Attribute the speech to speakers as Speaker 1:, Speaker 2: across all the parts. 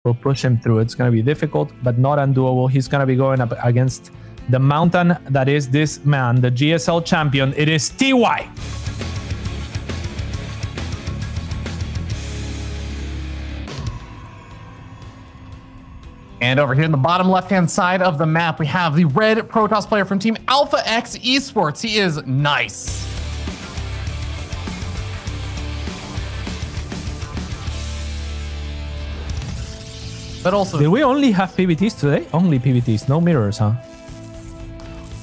Speaker 1: will push him through. It's going to be difficult, but not undoable. He's going to be going up against the mountain that is this man, the GSL champion. It is TY.
Speaker 2: And over here in the bottom left-hand side of the map, we have the red Protoss player from Team Alpha X Esports. He is nice. But also,
Speaker 1: did we only have PBTs today? Only PBTs, no mirrors, huh?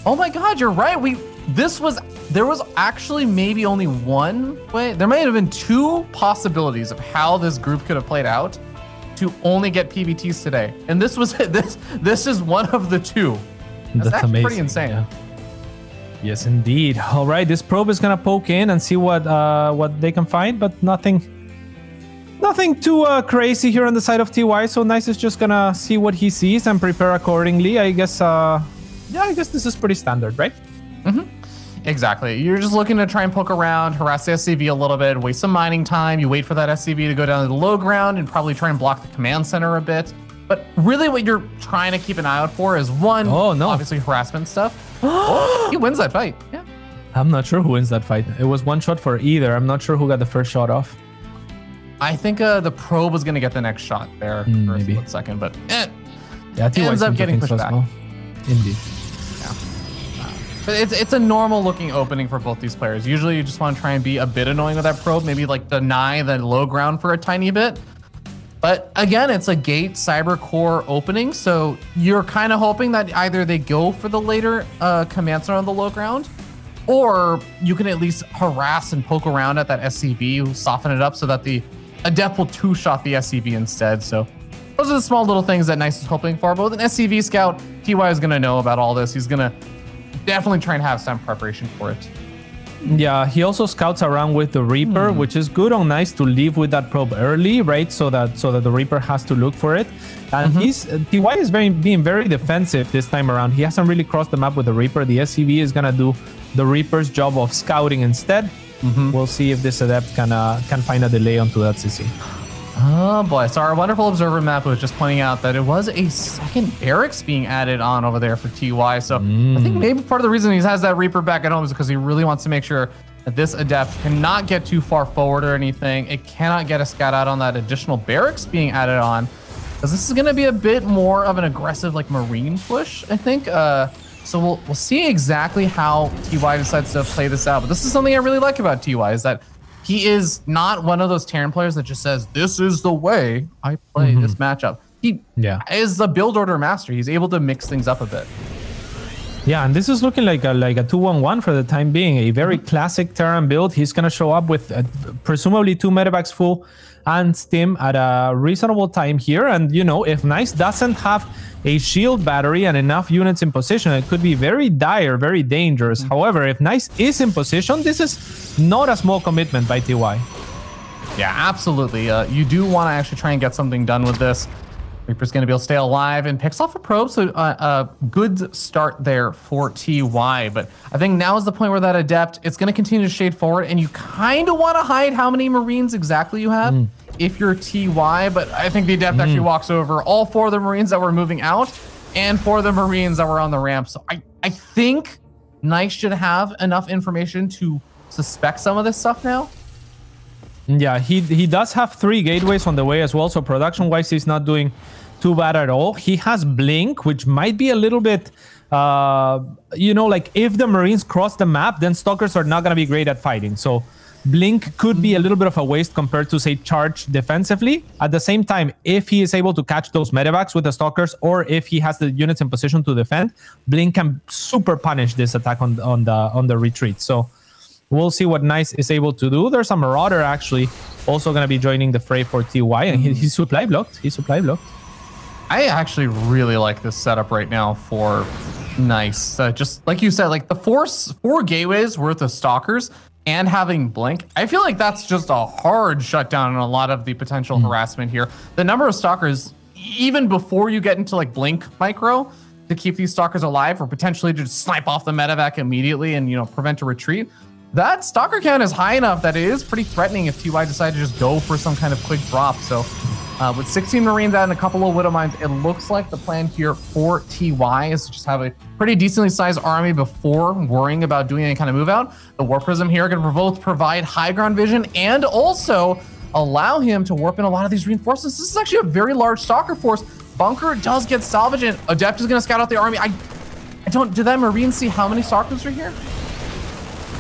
Speaker 2: Oh my God, you're right. There was actually maybe only one way. There might have been two possibilities of how this group could have played out to only get PBTs today, and this was this is one of the two. That's actually amazing. Pretty insane.
Speaker 1: Yeah. Yes, indeed. All right, this probe is gonna poke in and see what they can find, but nothing too crazy here on the side of TY. So Nice is just gonna see what he sees and prepare accordingly. I guess. Yeah, I guess this is pretty standard, right?
Speaker 2: Mm-hmm. Exactly. You're just looking to try and poke around, harass the SCV a little bit, waste some mining time. You wait for that SCV to go down to the low ground and probably try and block the command center a bit. But really what you're trying to keep an eye out for is one, obviously harassment stuff. Oh, he wins that fight. Yeah.
Speaker 1: I'm not sure who wins that fight. It was one shot for either. I'm not sure who got the first shot off.
Speaker 2: I think the probe was going to get the next shot there for maybe a split second, but
Speaker 1: yeah, TY
Speaker 2: ends up getting pushed back.
Speaker 1: Well. Indeed.
Speaker 2: But it's a normal looking opening for both these players. Usually you just want to try and be a bit annoying with that probe, maybe like deny the low ground for a tiny bit. But again, it's a gate cyber core opening. So you're kind of hoping that either they go for the later command center on the low ground, or you can at least harass and poke around at that SCV, soften it up so that the Adept will two-shot the SCV instead. So those are the small little things that Nice is hoping for. But with an SCV scout, TY is going to know about all this. He's going to definitely try and have some preparation for it.
Speaker 1: Yeah, he also scouts around with the Reaper, which is good on Nice to leave with that probe early, right? So that the Reaper has to look for it. And TY is being very defensive this time around. He hasn't really crossed the map with the Reaper. The SCV is gonna do the Reaper's job of scouting instead. We'll see if this Adept can find a delay onto that CC.
Speaker 2: Oh boy, so our wonderful observer map was just pointing out that it was a second barracks being added on over there for TY. So I think maybe part of the reason he has that Reaper back at home is because he really wants to make sure that this Adept cannot get too far forward or anything. It cannot get a scout out on that additional barracks being added on, because this is going to be a bit more of an aggressive like Marine push, I think. So we'll see exactly how TY decides to play this out. But this is something I really like about TY, is that he is not one of those Terran players that just says, this is the way I play this matchup. He is a build order master. He's able to mix things up a bit.
Speaker 1: Yeah, and this is looking like a 2-1-1 for the time being. A very classic Terran build. He's going to show up with presumably 2 medevacs full and Stim at a reasonable time here. And, you know, if Nice doesn't have a shield battery and enough units in position, it could be very dire, very dangerous. However, if Nice is in position, this is not a small commitment by TY.
Speaker 2: Yeah, absolutely. You do want to actually try and get something done with this. Reaper's going to be able to stay alive and picks off a probe, so a good start there for TY. But I think now is the point where that Adept, it's going to continue to shade forward, and you kind of want to hide how many Marines exactly you have if you're TY. But I think the Adept actually walks over all 4 of the Marines that were moving out and 4 of the Marines that were on the ramp. So I think Nice should have enough information to suspect some of this stuff now.
Speaker 1: Yeah, he does have 3 gateways on the way as well, so production-wise, he's not doing too bad at all. He has Blink, which might be a little bit, you know, like if the Marines cross the map, then Stalkers are not going to be great at fighting. So Blink could be a little bit of a waste compared to, say, Charge defensively. At the same time, if he is able to catch those medevacs with the Stalkers, or if he has the units in position to defend, Blink can super punish this attack on the retreat. So we'll see what Nice is able to do. There's a Marauder actually also going to be joining the fray for TY, and he's supply blocked. He's supply blocked.
Speaker 2: I actually really like this setup right now for Nice. Just like you said, like the 4 gateways worth of Stalkers and having Blink, I feel like that's just a hard shutdown on a lot of the potential harassment here. The number of Stalkers, even before you get into like Blink micro, to keep these Stalkers alive or potentially just snipe off the medevac immediately and, you know, prevent a retreat. That Stalker count is high enough that it is pretty threatening if TY decide to just go for some kind of quick drop. So With 16 Marines out and a couple of Widow Mines, it looks like the plan here for TY is to just have a pretty decently sized army before worrying about doing any kind of move out. The War Prism here going to both provide high ground vision and also allow him to warp in a lot of these reinforcements. This is actually a very large Stalker force. Bunker does get salvaged, and Adept is going to scout out the army. I don't, do that Marine see how many Stalkers are here?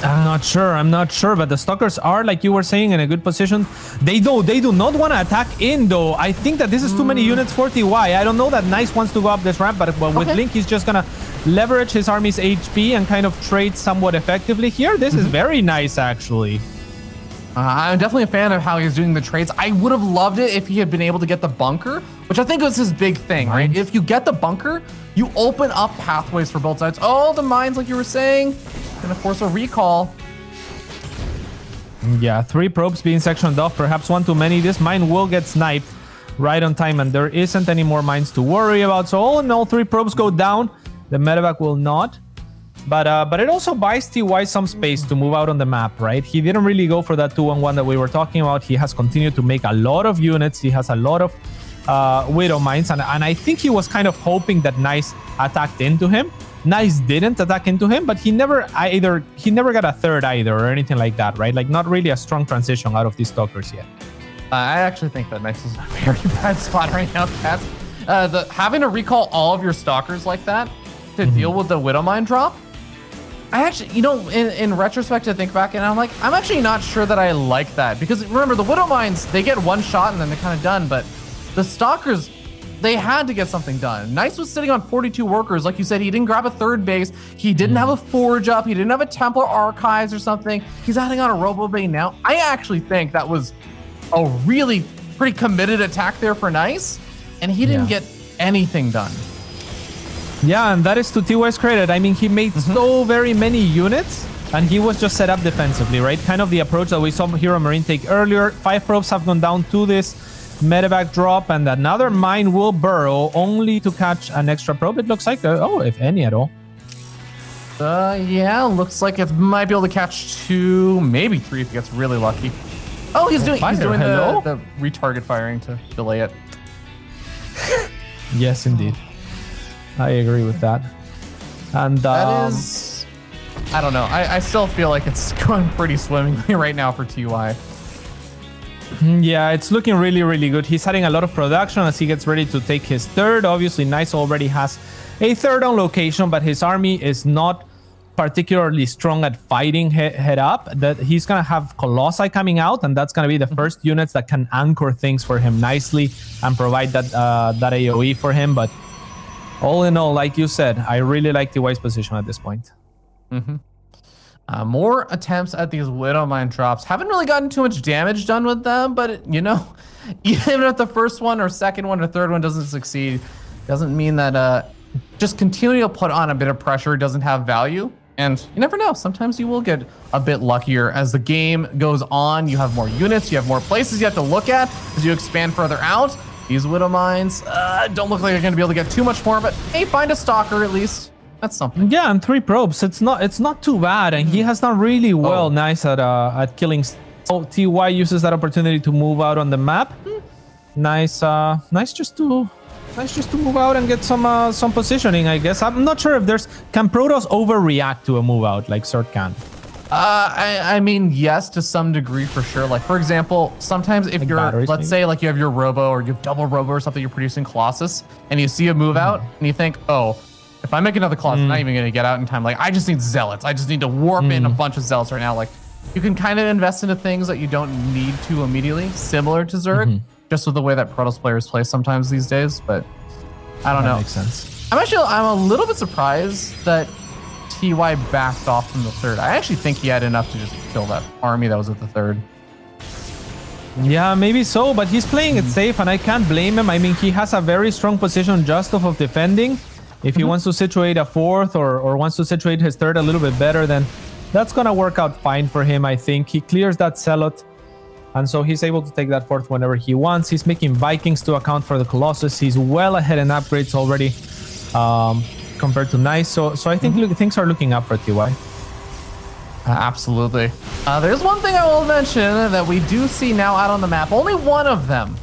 Speaker 1: I'm not sure, but the Stalkers are, like you were saying, in a good position. They do not want to attack in, though. I think that this is too many units for TY. I don't know that Nice wants to go up this ramp, but with Blink, he's just gonna leverage his army's HP and kind of trade somewhat effectively here. This is very nice, actually.
Speaker 2: I'm definitely a fan of how he's doing the trades. I would have loved it if he had been able to get the bunker, which I think was his big thing, right? If you get the bunker, you open up pathways for both sides. Oh, the mines, like you were saying, gonna force a recall.
Speaker 1: Yeah, 3 probes being sectioned off, perhaps one too many. This mine will get sniped right on time, and there isn't any more mines to worry about. So all in all, 3 probes go down. The medevac will not. But it also buys TY some space to move out on the map, right? He didn't really go for that 2-on-1 that we were talking about. He has continued to make a lot of units. He has a lot of Widow Mines, and I think he was kind of hoping that Nice attacked into him. Nice didn't attack into him, but he never got a third either or anything like that, right? Like, not really a strong transition out of these Stalkers yet.
Speaker 2: I actually think that Nice is a very bad spot right now, Cats. Having to recall all of your Stalkers like that to deal with the Widow Mine drop, I actually, you know, in retrospect, I think back and I'm like, I'm actually not sure that I like that, because remember, the Widow Mines, they get one shot and then they're kind of done, but the Stalkers, they had to get something done. Nice was sitting on 42 workers. Like you said, he didn't grab a third base. He didn't have a forge up. He didn't have a Templar Archives or something. He's adding on a Robo Bay now. I actually think that was a really pretty committed attack there for Nice, and he didn't get anything done.
Speaker 1: Yeah, and that is to TY's credit. I mean, he made so very many units, and he was just set up defensively, right? Kind of the approach that we saw Hero Marine take earlier. 5 probes have gone down to this medevac drop, and another mine will burrow only to catch an extra probe. It looks like, oh, if any at all.
Speaker 2: Yeah, looks like it might be able to catch 2, maybe 3 if he gets really lucky. Oh, he's doing the retarget firing to delay it.
Speaker 1: Yes, indeed. I agree with that. And
Speaker 2: that is, I don't know. I still feel like it's going pretty swimmingly right now for TY.
Speaker 1: Yeah, it's looking really, really good. He's adding a lot of production as he gets ready to take his third. Obviously, Nice already has a third on location, but his army is not particularly strong at fighting head up. That he's gonna have Colossi coming out, and that's gonna be the first units that can anchor things for him nicely and provide that that AoE for him. But all in all, like you said, I really like TY's position at this point.
Speaker 2: More attempts at these Widow Mine drops. Haven't really gotten too much damage done with them, but you know, even if the first one or second one or third one doesn't succeed, doesn't mean that just continuing to put on a bit of pressure doesn't have value. And you never know, sometimes you will get a bit luckier as the game goes on. You have more units, you have more places you have to look at as you expand further out. These Widow Mines don't look like they're going to be able to get too much more, but hey, find a Stalker at least. That's something. Yeah,
Speaker 1: and 3 probes. It's not too bad, and he has done really well. Nice at killing. So TY uses that opportunity to move out on the map. Nice, nice just to move out and get some positioning, I guess. I'm not sure if can Protoss overreact to a move out like Zerg can.
Speaker 2: I mean, yes, to some degree for sure. Like, for example, sometimes if you're, let's say like you have your Robo or you have double Robo or something, you're producing Colossus and you see a move out and you think, oh, if I make another Colossus, I'm not even going to get out in time. Like, I just need Zealots. I just need to warp in a bunch of Zealots right now. Like, you can kind of invest into things that you don't need to immediately, similar to Zerg, just with the way that Protoss players play sometimes these days. But I don't know.
Speaker 1: That makes sense.
Speaker 2: I'm a little bit surprised that TY backed off from the third. I actually think he had enough to just kill that army that was at the third.
Speaker 1: Yeah, maybe so, but he's playing it safe, and I can't blame him. I mean, he has a very strong position just off of defending. If he wants to situate a fourth or wants to situate his third a little bit better, then that's going to work out fine for him, I think. He clears that Zealot, and so he's able to take that fourth whenever he wants. He's making Vikings to account for the Colossus. He's well ahead in upgrades already compared to Nice. So I think things are looking up for TY.
Speaker 2: Absolutely. There's one thing I will mention that we do see now out on the map. Only one of them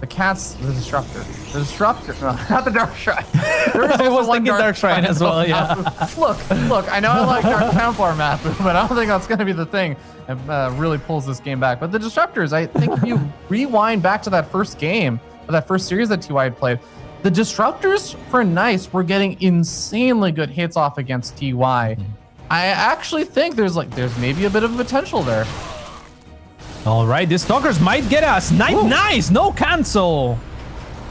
Speaker 2: The cat's the disruptor. The disruptor, no, not the dark shrine.
Speaker 1: I was thinking dark shrine as well, yeah.
Speaker 2: Look, I know I like Dark Templar map, but I don't think that's going to be the thing that really pulls this game back. But the disruptors, I think if you rewind back to that first game, or that first series that TY had played, the disruptors for Nice were getting insanely good hits off against TY. I actually think there's maybe a bit of potential there.
Speaker 1: All right, the Stalkers might get us. Nice, no cancel.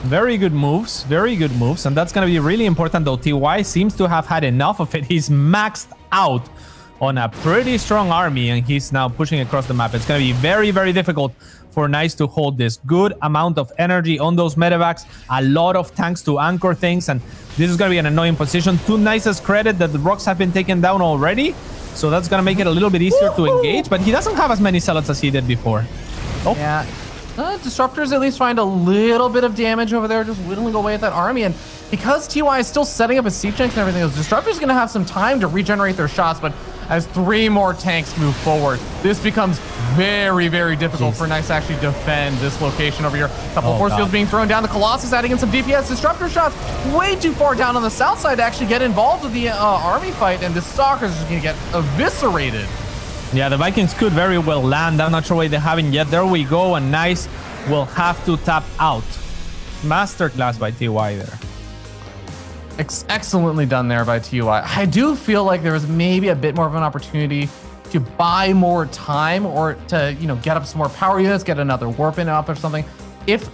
Speaker 1: Very good moves, and that's going to be really important, though. TY seems to have had enough of it. He's maxed out on a pretty strong army, and he's now pushing across the map. It's going to be very, very difficult for Nice to hold this. Good amount of energy on those medevacs, a lot of tanks to anchor things, and this is going to be an annoying position. To Nice's credit that the rocks have been taken down already, so that's going to make it a little bit easier to engage, but he doesn't have as many zealots as he did before. Oh.
Speaker 2: Yeah. Disruptors at least find a little bit of damage over there, just whittling away at that army. And because TY is still setting up his siege tanks and everything, those disruptors are going to have some time to regenerate their shots. But as 3 more tanks move forward, this becomes very, very difficult for Nice to actually defend this location over here. A couple of force fields being thrown down. The Colossus adding in some DPS. Disruptor shots way too far down on the south side to actually get involved with the army fight. And the Stalkers are just going to get eviscerated.
Speaker 1: Yeah, the Vikings could very well land. I'm not sure why they haven't yet. There we go, and Nice will have to tap out. Masterclass by TY there.
Speaker 2: Excellently done there by TY. I do feel like there was maybe a bit more of an opportunity to buy more time, or to, you know, get up some more power units, get another warp in up or something. If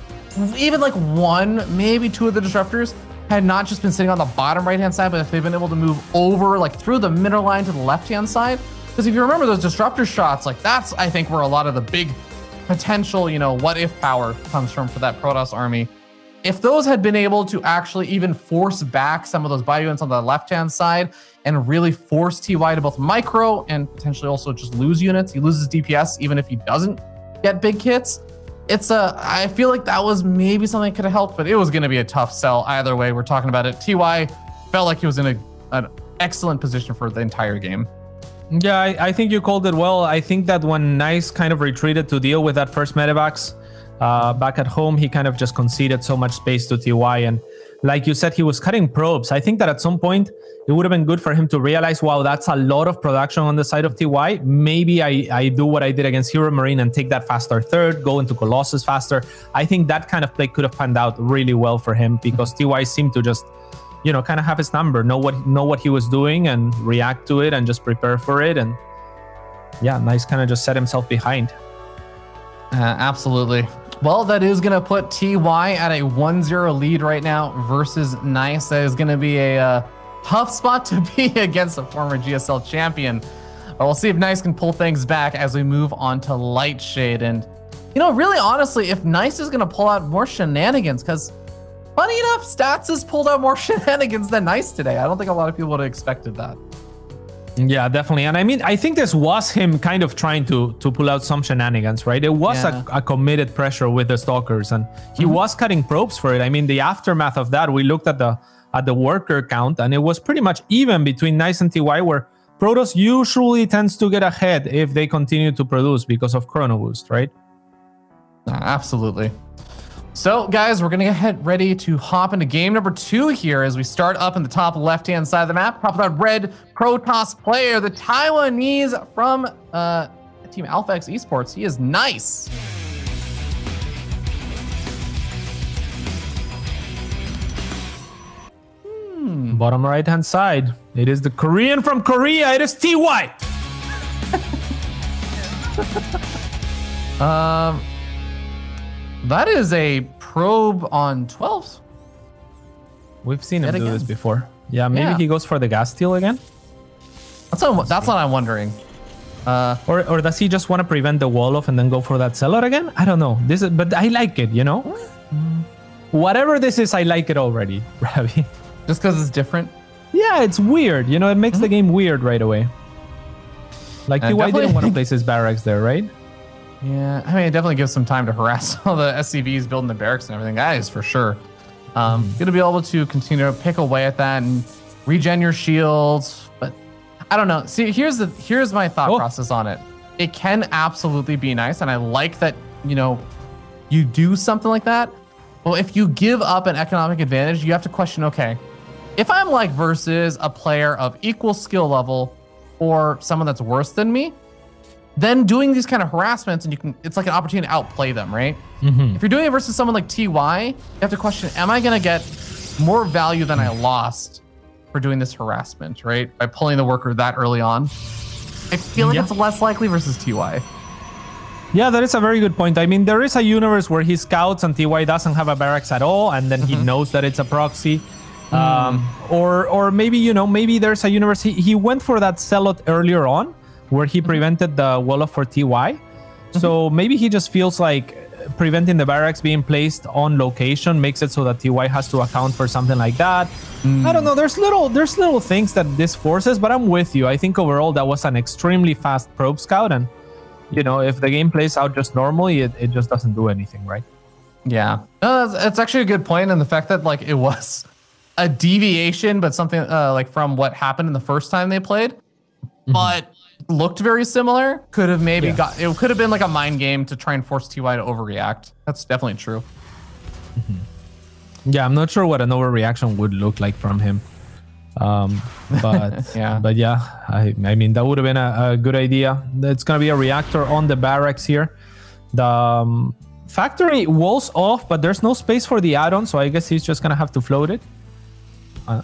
Speaker 2: even like 1, maybe 2 of the disruptors had not just been sitting on the bottom right-hand side, but if they've been able to move over, like through the middle line to the left-hand side. Because if you remember those disruptor shots, like that's, I think, where a lot of the big potential, you know, what if power comes from for that Protoss army. If those had been able to actually even force back some of those bio units on the left-hand side and really force TY to both micro and potentially also just lose units, he loses DPS even if he doesn't get big hits. I feel like that was maybe something that could have helped, but it was going to be a tough sell either way. We're talking about it. TY felt like he was in an excellent position for the entire game.
Speaker 1: Yeah, I think you called it well. I think that when Nice kind of retreated to deal with that first medevacs back at home, he kind of just conceded so much space to TY. And like you said, he was cutting probes. I think that at some point, it would have been good for him to realize, wow, that's a lot of production on the side of TY. Maybe I do what I did against Hero Marine and take that faster third, go into Colossus faster. I think that kind of play could have panned out really well for him, because TY seemed to just, you know, kind of have his number, know what he was doing and react to it and just prepare for it. And yeah, Nice kind of just set himself behind.
Speaker 2: Absolutely. Well, that is going to put TY at a 1-0 lead right now versus Nice. That is going to be a tough spot to be against a former GSL champion. But we'll see if Nice can pull things back as we move on to Lightshade. And, you know, really honestly, if Nice is going to pull out more shenanigans, because funny enough, Stats has pulled out more shenanigans than Nice today. I don't think a lot of people would have expected that.
Speaker 1: Yeah, definitely. And I mean, I think this was him kind of trying to pull out some shenanigans, right? It was a committed pressure with the Stalkers, and he was cutting probes for it. I mean, the aftermath of that, we looked at the worker count, and it was pretty much even between Nice and TY, where Protoss usually tends to get ahead if they continue to produce because of Chrono Boost, right?
Speaker 2: Absolutely. So, guys, we're going to get ready to hop into game number 2 here as we start up in the top left-hand side of the map. Top of that red Protoss player, the Taiwanese from Team Alpha X Esports. He is Nice.
Speaker 1: Bottom right-hand side. It is the Korean from Korea. It is TY.
Speaker 2: That is a probe on 12s.
Speaker 1: We've seen him do this before. Yeah, maybe he goes for the gas steal again.
Speaker 2: That's what I'm wondering.
Speaker 1: Or does he just want to prevent the wall off and then go for that cellar again? I don't know. But I like it, you know? Whatever this is, I like it already, Ravi.
Speaker 2: Just because it's different?
Speaker 1: Yeah, it's weird. You know, it makes the game weird right away. Like, TY didn't want to place his barracks there, right?
Speaker 2: Yeah, I mean, it definitely gives some time to harass all the SCVs building the barracks and everything. That is for sure. Going to be able to continue to pick away at that and regen your shields. But I don't know. See, here's my thought process on it. It can absolutely be nice, and I like that, you know, you do something like that. Well, if you give up an economic advantage, you have to question, okay, if I'm like versus a player of equal skill level or someone that's worse than me, then doing these kind of harassments and it's like an opportunity to outplay them, right? If you're doing it versus someone like TY, you have to question, am I gonna get more value than I lost for doing this harassment, right? By pulling the worker that early on. I feel like it's less likely versus TY.
Speaker 1: Yeah, that is a very good point. I mean, there is a universe where he scouts and TY doesn't have a barracks at all, and then he knows that it's a proxy. Or maybe, you know, maybe there's a universe. He went for that Zealot earlier on where he prevented the Wolof for TY. So maybe he just feels like preventing the barracks being placed on location makes it so that TY has to account for something like that. I don't know. There's little things that this forces, but I'm with you. I think overall that was an extremely fast probe scout, and you know, if the game plays out just normally, it just doesn't do anything, right?
Speaker 2: Yeah, it's actually a good point, and the fact that like it was a deviation, but something like from what happened in the first time they played, but looked very similar. Could have maybe it could have been like a mind game to try and force TY to overreact. That's definitely true.
Speaker 1: Yeah, I'm not sure what an overreaction would look like from him. But but yeah, I mean, that would have been a good idea. It's gonna be a reactor on the barracks here. The factory walls off, but there's no space for the add-on, so I guess he's just gonna have to float it.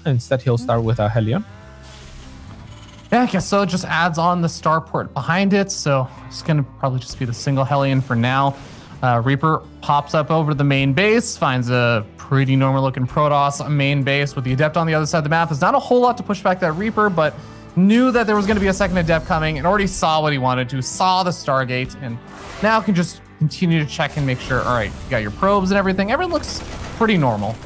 Speaker 1: Instead, he'll start with a Hellion.
Speaker 2: Yeah, I guess so. It just adds on the starport behind it, so it's gonna probably just be the single Hellion for now. Reaper pops up over the main base, finds a pretty normal looking Protoss main base with the Adept on the other side of the map. There's not a whole lot to push back that Reaper, but knew that there was going to be a second Adept coming and already saw what he wanted to, saw the Stargate, and now can just continue to check and make sure, all right, you got your probes and everything. Everything looks pretty normal.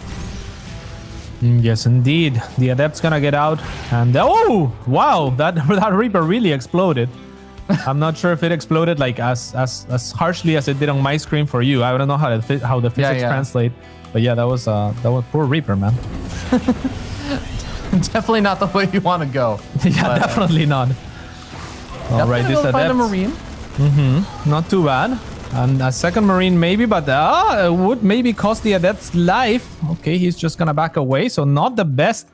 Speaker 1: Yes, indeed. The Adept's going to get out, and oh, wow, that Reaper really exploded. I'm not sure if it exploded like as harshly as it did on my screen for you. I don't know how the physics translate, but yeah, that was poor Reaper, man.
Speaker 2: Definitely not the way you want to go.
Speaker 1: Yeah, definitely not. All right, this Adept.
Speaker 2: Find a Marine.
Speaker 1: Not too bad. And a second Marine maybe, but it would maybe cost the Adept's life. Okay, he's just gonna back away. So not the best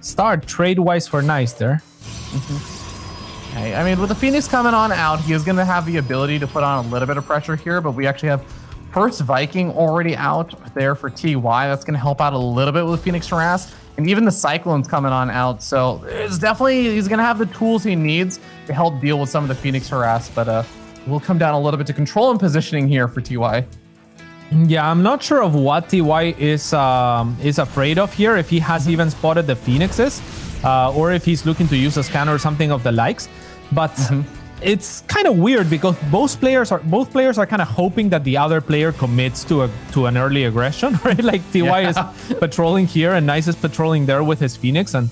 Speaker 1: start trade-wise for Nice there.
Speaker 2: Okay, I mean, with the Phoenix coming on out, he is going to have the ability to put on a little bit of pressure here, but we actually have first Viking already out there for TY. That's going to help out a little bit with Phoenix Harass, and even the Cyclone's coming on out. So it's definitely, he's going to have the tools he needs to help deal with some of the Phoenix Harass, but we'll come down a little bit to control and positioning here for TY.
Speaker 1: Yeah, I'm not sure of what TY is afraid of here, if he has even spotted the Phoenixes, or if he's looking to use a scanner or something of the likes. But it's kind of weird because both players are kind of hoping that the other player commits to an early aggression, right? Like TY is patrolling here and Nice is patrolling there with his Phoenix, and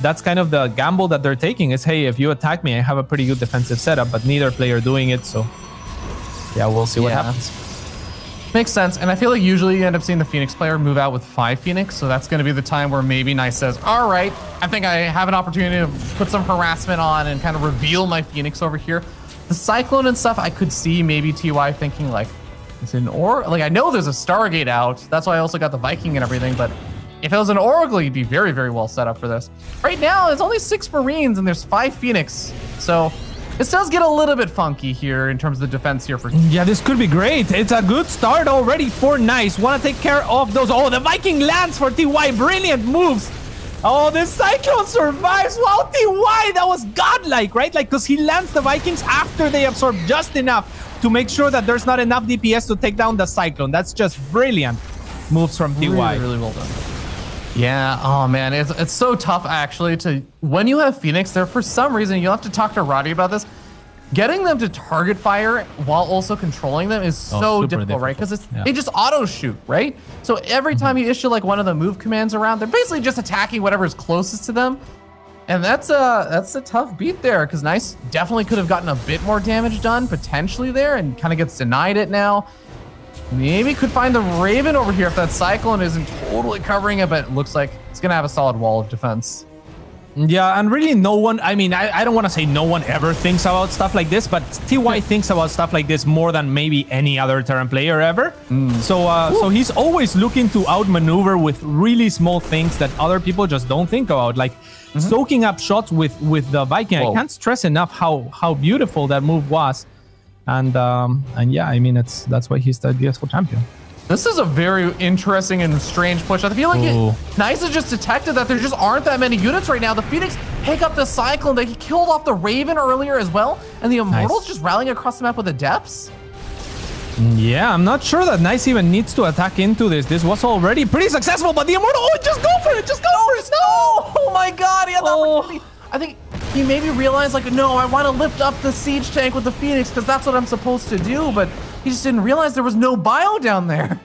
Speaker 1: that's kind of the gamble that they're taking is, hey, if you attack me, I have a pretty good defensive setup, but neither player doing it. So yeah, we'll see what happens.
Speaker 2: Makes sense, and I feel like usually you end up seeing the Phoenix player move out with 5 Phoenix, so that's going to be the time where maybe Nice says, all right, I think I have an opportunity to put some harassment on and kind of reveal my Phoenix over here. The Cyclone and stuff, I could see maybe TY thinking like, it's an like I know there's a Stargate out, that's why I also got the Viking and everything, but if it was an Oracle, you'd be very, very well set up for this. Right now, there's only 6 Marines and there's 5 Phoenix, so this does get a little bit funky here in terms of the defense here for...
Speaker 1: Yeah, this could be great. It's a good start already for Nice. Want to take care of those... Oh, the Viking lands for TY. Brilliant moves. Oh, the Cyclone survives. Wow, TY, that was godlike, right? Like, because he lands the Vikings after they absorb just enough to make sure that there's not enough DPS to take down the Cyclone. That's just brilliant moves from TY.
Speaker 2: Really, really well done. Yeah, oh man, it's so tough actually to, when you have Phoenix there, for some reason, you'll have to talk to Roddy about this. Getting them to target fire while also controlling them is so difficult, right? Because they just auto shoot, right? So every time you issue like one of the move commands around, they're basically just attacking whatever's closest to them. And that's a tough beat there, because Nice definitely could have gotten a bit more damage done potentially there and kind of gets denied it now. Maybe could find the Raven over here if that Cyclone isn't totally covering it, but it looks like it's going to have a solid wall of defense.
Speaker 1: Yeah, and really no one, I mean, I don't want to say no one ever thinks about stuff like this, but TY thinks about stuff like this more than maybe any other Terran player ever. So he's always looking to outmaneuver with really small things that other people just don't think about, like soaking up shots with the Viking. I can't stress enough how beautiful that move was. And yeah, I mean, that's why he's the DSO champion.
Speaker 2: This is a very interesting and strange push. I feel like Nice has just detected that there just aren't that many units right now. The Phoenix pick up the Cyclone. He killed off the Raven earlier as well. And the Immortal's just rallying across the map with the Depths.
Speaker 1: Yeah, I'm not sure that Nice even needs to attack into this. This was already pretty successful, but the Immortal, just go for it. Just go for it.
Speaker 2: No! Oh my God, he had the opportunity. I think he maybe realized, like, no, I want to lift up the siege tank with the Phoenix because that's what I'm supposed to do, but he just didn't realize there was no bio down there.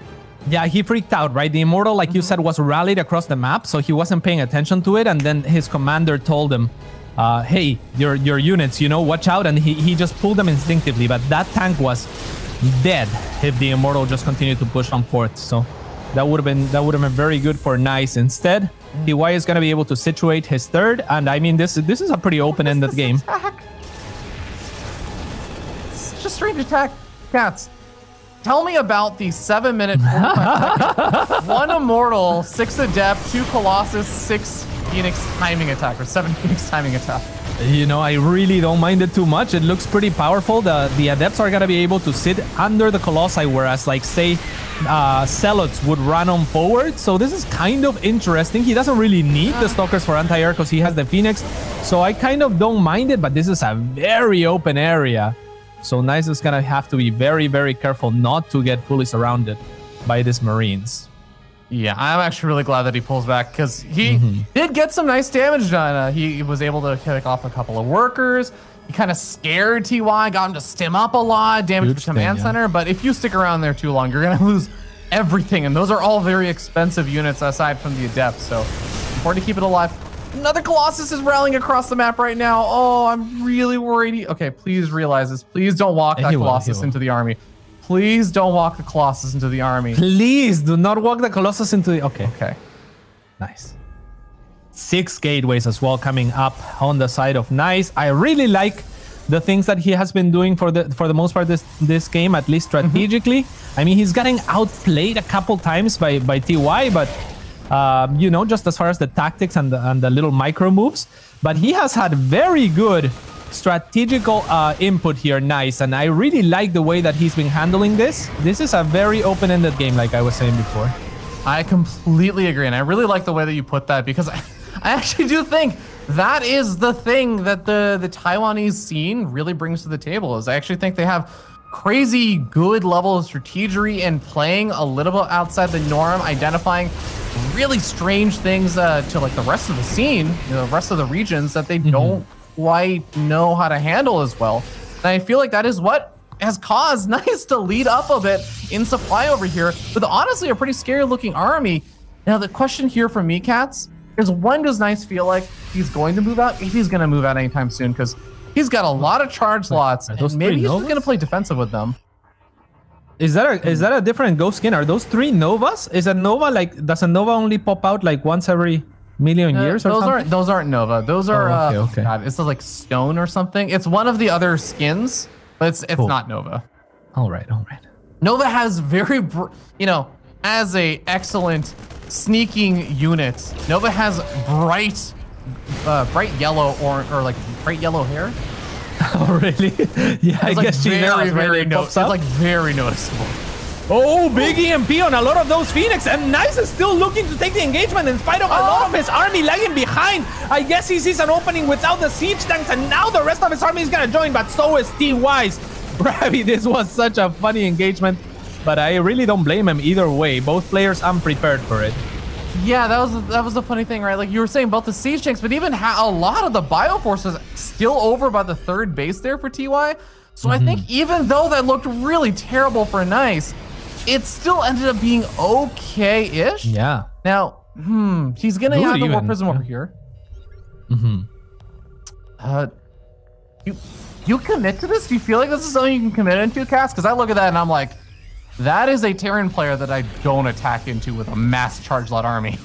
Speaker 1: Yeah, he freaked out, right? The Immortal, like you said, was rallied across the map, so he wasn't paying attention to it, and then his commander told him, hey, your units, you know, watch out, and he just pulled them instinctively, but that tank was dead if the Immortal just continued to push on forth, so that would have been very good for Nice. Instead, TY is going to be able to situate his third, and I mean, this is a pretty open-ended game.
Speaker 2: It's such a strange attack. Cats, tell me about the 7-minute 1 Immortal, 6 Adept, 2 Colossus, 6 Phoenix timing attack, or 7 Phoenix timing attack.
Speaker 1: You know, I really don't mind it too much. It looks pretty powerful. The Adepts are going to be able to sit under the Colossi, whereas, like, say, Zealots would run on forward. So this is kind of interesting. He doesn't really need the Stalkers for anti-air because he has the Phoenix. So I kind of don't mind it, but this is a very open area. So Nice is going to have to be very, very careful not to get fully surrounded by these Marines.
Speaker 2: Yeah, I'm actually really glad that he pulls back because he did get some nice damage done. He was able to kick off a couple of workers. He kind of scared TY, got him to stim up a lot, damage the command center. But if you stick around there too long, you're going to lose everything. And those are all very expensive units aside from the Adept. So important to keep it alive. Another Colossus is rallying across the map right now. Oh, I'm really worried. Okay, please realize this. Please don't walk that Colossus into the army. Please don't walk the Colossus into the army.
Speaker 1: Please do not walk the Colossus into the... Okay. Nice. 6 gateways as well coming up on the side of Nice. I really like the things that he has been doing for the most part this game, at least strategically. I mean, he's getting outplayed a couple times by TY, but you know, just as far as the tactics and the little micro moves. But he has had very good strategical input here. Nice. And I really like the way that he's been handling this. This is a very open-ended game, like I was saying before.
Speaker 2: I completely agree. And I really like the way that you put that, because I actually do think that is the thing that the Taiwanese scene really brings to the table. Is I actually think they have crazy good level of strategery and playing a little bit outside the norm, identifying really strange things to like the rest of the scene, you know, the rest of the regions that they don't quite know how to handle as well. And I feel like that is what has caused Nice to lead up a bit in supply over here with honestly a pretty scary looking army. Now the question here from me, Cats, is when does Nice feel like he's going to move out, if he's going to move out anytime soon? Because he's got a lot of charge slots, and maybe he's just going to play defensive with them.
Speaker 1: Is that a different ghost skin? Are those 3 Novas? Is a Nova like, does a Nova only pop out like once every million years or something?
Speaker 2: Those aren't Nova. Those are
Speaker 1: okay.
Speaker 2: God, it's like stone or something. It's one of the other skins, but it's cool. Not Nova.
Speaker 1: All right.
Speaker 2: Nova has very, you know, as a excellent sneaking unit. Nova has bright yellow or like bright yellow hair.
Speaker 1: Oh really? Yeah, I guess she does.
Speaker 2: It's like very noticeable.
Speaker 1: Oh, big EMP on a lot of those Phoenix, and Nice is still looking to take the engagement in spite of a lot of his army lagging behind. I guess he sees an opening without the siege tanks, and now the rest of his army is gonna join, but so is TY's. Bravi, this was such a funny engagement, but I really don't blame him either way. Both players unprepared for it.
Speaker 2: Yeah, that was the funny thing, right? Like you were saying, both the siege tanks, but even a lot of the bioforces still over by the 3rd base there for TY. So I think even though that looked really terrible for Nice, it still ended up being okay-ish.
Speaker 1: Yeah.
Speaker 2: Now, he's gonna have the War Prism over here. You commit to this? Do you feel like this is something you can commit into, Cass? Because I look at that and I'm like, that is a Terran player that I don't attack into with a mass charge lot army.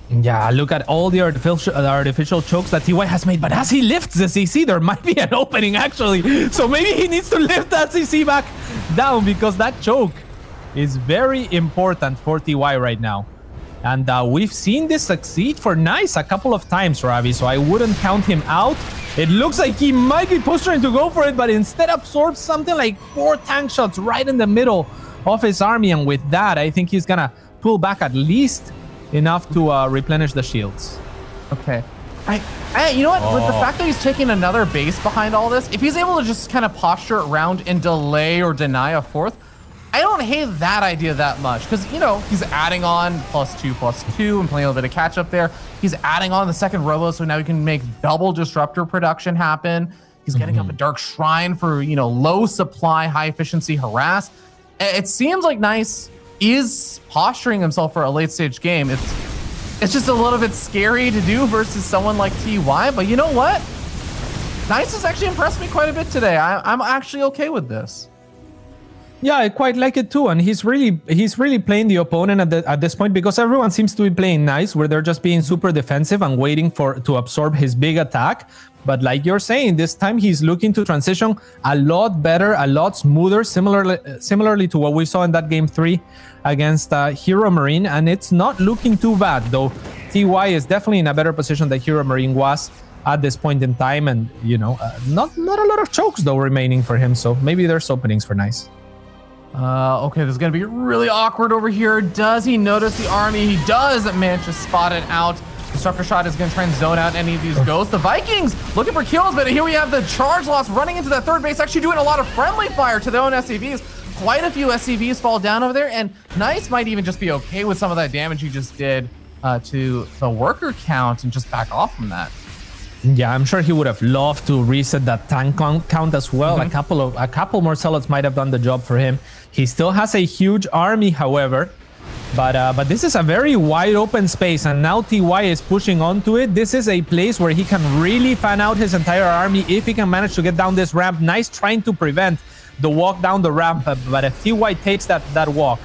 Speaker 1: Yeah, look at all the artificial chokes that TY has made. But as he lifts the CC, there might be an opening, actually. So maybe he needs to lift that CC back down, because that choke is very important for TY right now. And we've seen this succeed for Nice a couple of times, Ravi, so I wouldn't count him out. It looks like he might be posturing to go for it, but instead absorbs something like 4 tank shots right in the middle of his army. And with that, I think he's gonna pull back at least enough to replenish the shields.
Speaker 2: Okay. You know what? With the fact that he's taking another base behind all this, if he's able to just kind of posture around and delay or deny a 4th, I don't hate that idea that much, because, you know, he's adding on +2/+2 and playing a little bit of catch up there. He's adding on the second robo, so now he can make double disruptor production happen. He's getting up a Dark Shrine for, you know, low supply, high efficiency harass. It seems like Nice is posturing himself for a late stage game. It's just a little bit scary to do versus someone like TY, but you know what? Nice has actually impressed me quite a bit today. I'm actually okay with this.
Speaker 1: Yeah, I quite like it too, and he's really playing the opponent at this point, because everyone seems to be playing Nice, where they're just being super defensive and waiting to absorb his big attack. But like you're saying, this time he's looking to transition a lot better, a lot smoother, similarly to what we saw in that game 3 against Hero Marine, and it's not looking too bad, though. TY is definitely in a better position than Hero Marine was at this point in time, and you know, not a lot of chokes though remaining for him, so maybe there's openings for Nice.
Speaker 2: Okay, this is going to be really awkward over here. Does he notice the army? He does manage to spot it out. Disruptor Shot is going to try and zone out any of these ghosts. The Vikings looking for kills, but here we have the charge loss running into that third base, actually doing a lot of friendly fire to their own SCVs. Quite a few SCVs fall down over there, and Nice might even just be okay with some of that damage he just did to the worker count and just back off from that.
Speaker 1: Yeah, I'm sure he would have loved to reset that tank count as well. A couple more zealots might have done the job for him. He still has a huge army, however, but this is a very wide open space, and now TY is pushing onto it. This is a place where he can really fan out his entire army if he can manage to get down this ramp. Nice trying to prevent the walk down the ramp, but if TY takes that walk,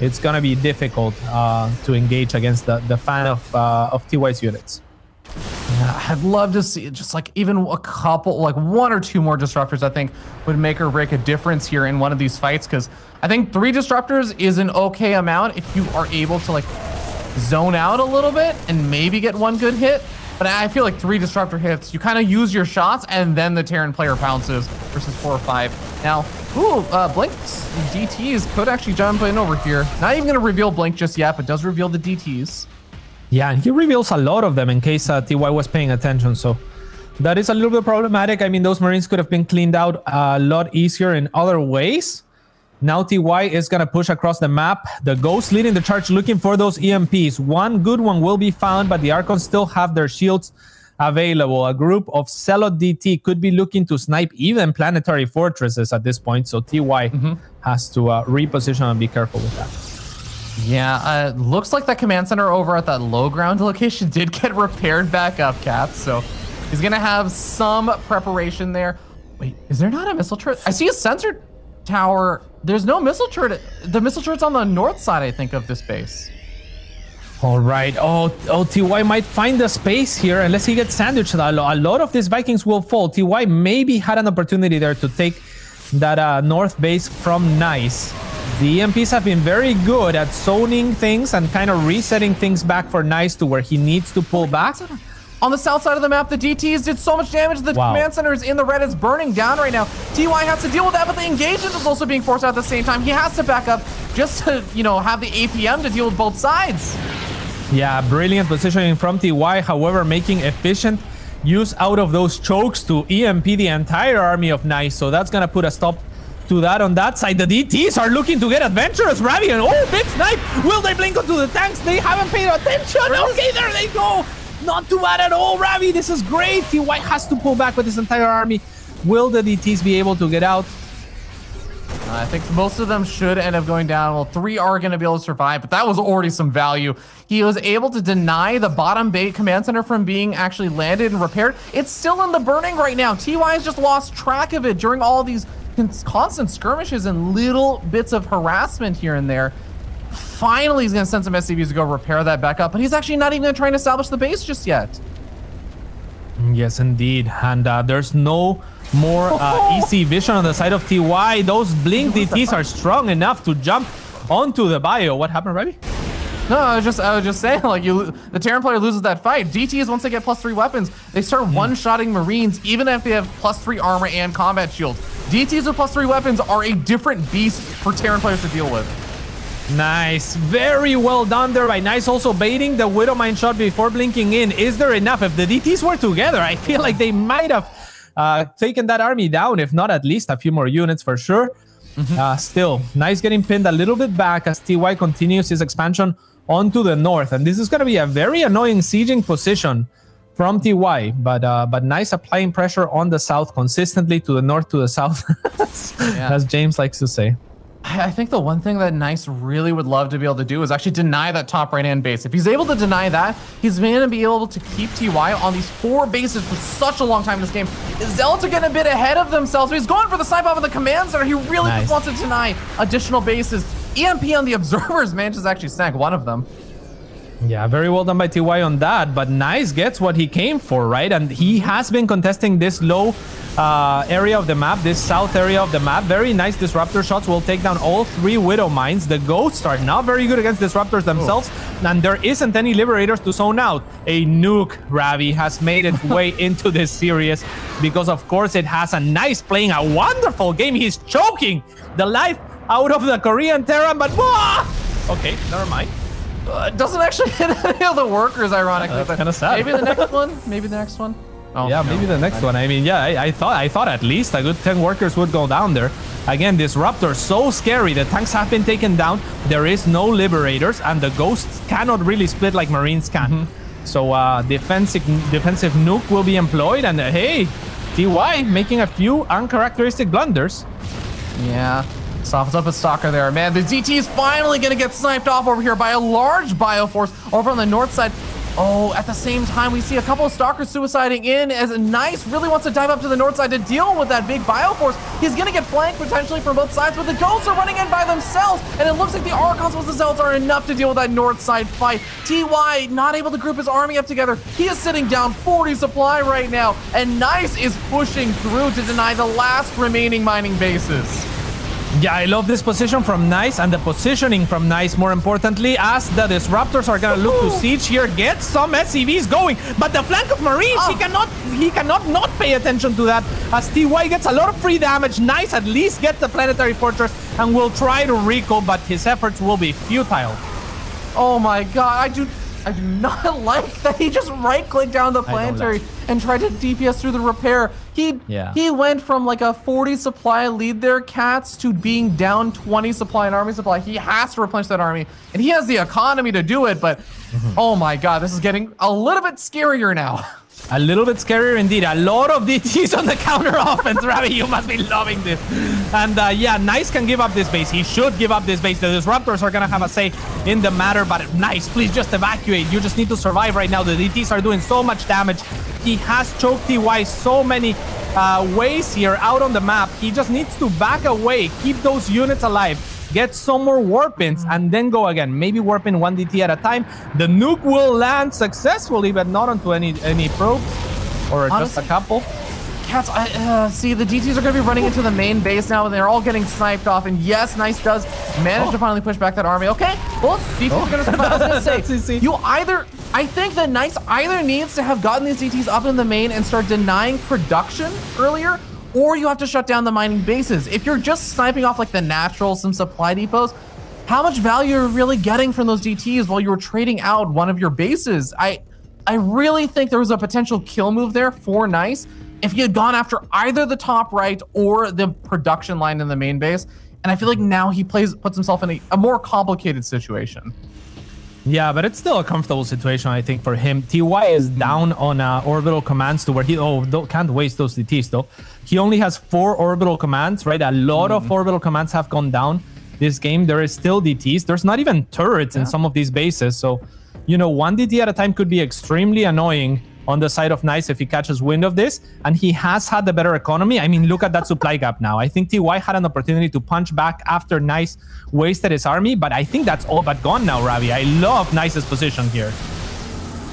Speaker 1: it's gonna be difficult to engage against the fan of TY's units.
Speaker 2: Yeah, I'd love to see just like even a couple, like 1 or 2 more disruptors, I think would make or break a difference here in one of these fights, because I think 3 disruptors is an okay amount if you are able to like zone out a little bit and maybe get 1 good hit. But I feel like 3 disruptor hits, you kind of use your shots and then the Terran player pounces versus 4 or 5. Now, Blink's DTs could actually jump in over here. Not even going to reveal Blink just yet, but does reveal the DTs.
Speaker 1: Yeah, and he reveals a lot of them in case TY was paying attention, so that is a little bit problematic. I mean, those Marines could have been cleaned out a lot easier in other ways. Now TY is going to push across the map. The Ghost leading the charge, looking for those EMPs. 1 good one will be found, but the Archons still have their shields available. A group of Zealot DT could be looking to snipe even planetary fortresses at this point, so TY has to reposition and be careful with that.
Speaker 2: Yeah, looks like that command center over at that low ground location did get repaired back up, Cat. So he's going to have some preparation there. Wait, is there not a missile turret? I see a sensor tower. There's no missile turret. The missile turret's on the north side, I think, of this base.
Speaker 1: All right. Oh, TY might find the space here unless he gets sandwiched. A lot of these Vikings will fall. TY maybe had an opportunity there to take that north base from Nice. The EMPs have been very good at zoning things and kind of resetting things back for Nice to where he needs to pull back.
Speaker 2: On the south side of the map, the DTs did so much damage. The command center is in the red. It's burning down right now. TY has to deal with that, but the engagement is also being forced out at the same time. He has to back up just to, you know, have the APM to deal with both sides.
Speaker 1: Yeah, brilliant positioning from TY. However, making efficient use out of those chokes to EMP the entire army of Nice. So that's going to put a stop to that on that side. The DTs are looking to get adventurous. Ravi, and oh, big snipe. Will they blink onto the tanks? They haven't paid attention. Okay, there they go. Not too bad at all, Ravi. This is great. TY has to pull back with his entire army. Will the DTs be able to get out?
Speaker 2: I think most of them should end up going down. Well, 3 are going to be able to survive, but that was already some value. He was able to deny the bottom bay command center from being actually landed and repaired. It's still in the burning right now. TY has just lost track of it during all these constant skirmishes and little bits of harassment here and there. Finally, he's going to send some SCVs to go repair that back up, but he's actually not even going to try and establish the base just yet.
Speaker 1: Yes, indeed. And there's no more easy vision on the side of TY. Those Blink DTs are strong enough to jump onto the bio. What happened, Ravi?
Speaker 2: No, I was just saying, like, the Terran player loses that fight. DTs, once they get +3 weapons, they start one-shotting Marines, even if they have +3 armor and combat shields. DTs with +3 weapons are a different beast for Terran players to deal with.
Speaker 1: Nice. Very well done there by Nice, also baiting the Widow Mine shot before blinking in. Is there enough? If the DTs were together, I feel like they might have taken that army down, if not at least a few more units for sure. Still, Nice getting pinned a little bit back as TY continues his expansion onto the north, and this is going to be a very annoying sieging position from TY, but Nice applying pressure on the south consistently, to the north, to the south, as James likes to say.
Speaker 2: I think the one thing that Nice really would love to be able to do is actually deny that top right-hand base. If he's able to deny that, he's going to be able to keep TY on these 4 bases for such a long time in this game. Zealots are getting a bit ahead of themselves. He's going for the snipe off of the command center. He really just wants to deny additional bases. EMP on the observers manages to actually snag one of them.
Speaker 1: Yeah, very well done by TY on that, but Nice gets what he came for, right? And he has been contesting this low area of the map, this south area of the map. Very nice disruptor shots will take down all 3 Widow Mines. The Ghosts are not very good against disruptors themselves, and there isn't any Liberators to zone out. A nuke, Ravi, has made its way into this series because, of course, it has a Nice playing a wonderful game. He's choking the life out of the Korean Terran, but okay, never mind.
Speaker 2: Doesn't actually hit any of the workers, ironically.
Speaker 1: That's kind of sad.
Speaker 2: Maybe the next one. Maybe the next one.
Speaker 1: Oh, yeah, maybe the next one. I mean, yeah, I thought at least a good 10 workers would go down there. Again, Disruptor, so scary. The tanks have been taken down. There is no Liberators, and the Ghosts cannot really split like Marines can. So defensive nuke will be employed, and hey, TY making a few uncharacteristic blunders.
Speaker 2: Yeah. Softens up a Stalker there. Man, the DT is finally going to get sniped off over here by a large Bioforce over on the north side. Oh, at the same time, we see a couple of Stalkers suiciding in as Nice really wants to dive up to the north side to deal with that big Bioforce. He's going to get flanked potentially from both sides, but the Ghosts are running in by themselves, and it looks like the Archons with the Zealots are enough to deal with that north side fight. TY not able to group his army up together. He is sitting down 40 supply right now, and Nice is pushing through to deny the last remaining mining bases.
Speaker 1: Yeah, I love this position from Nice, and the positioning from Nice, more importantly, as the Disruptors are gonna look to siege here, get some SCVs going, but the flank of Marines, he cannot not pay attention to that, as TY gets a lot of free damage. Nice at least gets the Planetary Fortress and will try to recall, but his efforts will be futile.
Speaker 2: Oh my god, I do not like that he just right-clicked down the planetary and tried to DPS through the repair. He went from like a 40 supply lead there, Cats, to being down 20 supply and army supply. He has to replenish that army, and he has the economy to do it, but oh my god, this is getting a little bit scarier now.
Speaker 1: A little bit scarier indeed. A lot of DTs on the counter offense, Ravi. You must be loving this. And yeah, Nice can give up this base. He should give up this base. The Disruptors are going to have a say in the matter, but Nice, please just evacuate. You just need to survive right now. The DTs are doing so much damage. He has choked TY so many ways here out on the map. He just needs to back away, keep those units alive, get some more warp ins, and then go again. Maybe warp in 1 DT at a time. The nuke will land successfully, but not onto any probes, or honestly, just a couple.
Speaker 2: Cats, see, the DTs are going to be running into the main base now, and they're all getting sniped off. And yes, Nice does manage to finally push back that army. Okay, well, DTs are going to survive. I was going to say, I think that Nice either needs to have gotten these DTs up in the main and start denying production earlier, or you have to shut down the mining bases. If you're just sniping off like the natural, some supply depots, how much value are you really getting from those DTs while you're trading out one of your bases? I really think there was a potential kill move there for Nice if he had gone after either the top right or the production line in the main base. And I feel like now he puts himself in a more complicated situation.
Speaker 1: Yeah, but it's still a comfortable situation, I think, for him. TY is down on orbital commands to where he... can't waste those DTs, though. He only has 4 orbital commands, right? A lot of orbital commands have gone down this game. There is still DTs. There's not even turrets in some of these bases. So, you know, 1 DT at a time could be extremely annoying on the side of Nice if he catches wind of this. And he has had the better economy. I mean, look at that supply gap now. I think TY had an opportunity to punch back after Nice wasted his army, but I think that's all but gone now, Ravi. I love Nice's position here.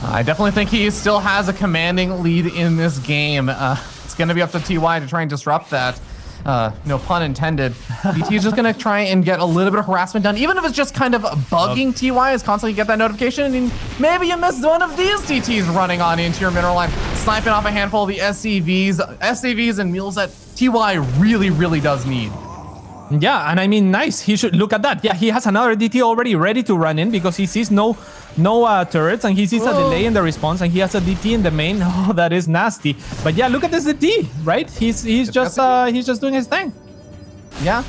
Speaker 2: I definitely think he still has a commanding lead in this game. It's going to be up to TY to try and disrupt that. No pun intended. DT is just going to try and get a little bit of harassment done, even if it's just kind of bugging TY as constantly get that notification. And maybe you missed one of these DTs running on into your mineral line, sniping off a handful of the SCVs and mules that TY really, really does need.
Speaker 1: Yeah, and I mean, Nice. He should look at that. Yeah, he has another DT already ready to run in because he sees no turrets and he sees a delay in the response and he has a DT in the main. Oh, that is nasty. But yeah, look at this DT, right? He's just doing his thing.
Speaker 2: Yeah.